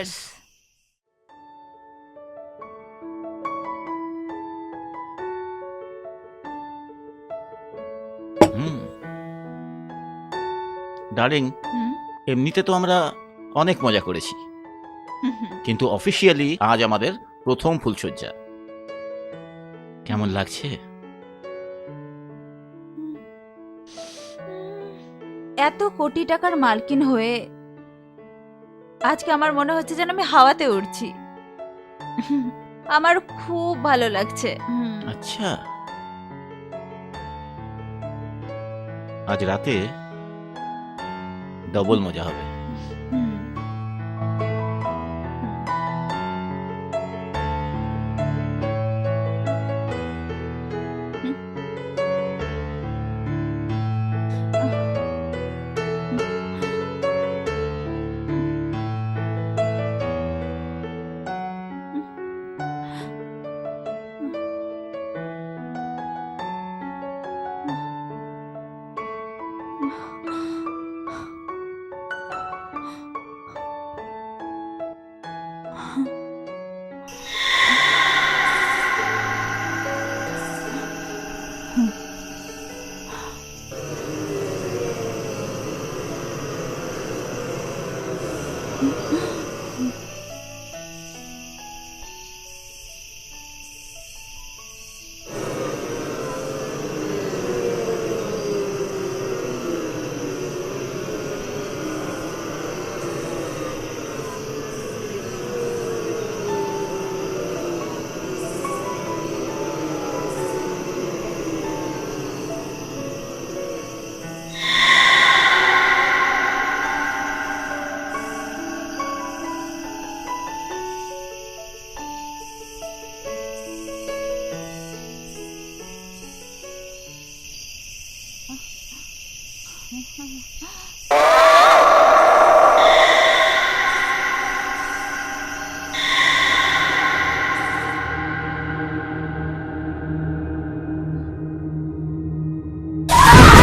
Cheers. হুম darling, হুম এমনিতে তো আমরা অনেক মজা করেছি, হুম হুম। কিন্তু অফিসিয়ালি আজ আমাদের প্রথম ফুলশয্যা। কেমন লাগছে? এত কোটি টাকার মালকিন হয়ে আজকে আমার মনে হচ্ছে যেন আমি হাওয়াতে উড়ছি। আমার খুব ভালো লাগছে। আচ্ছা, আজ রাতে ডবল মজা হবে। হুম, হুম, হুম।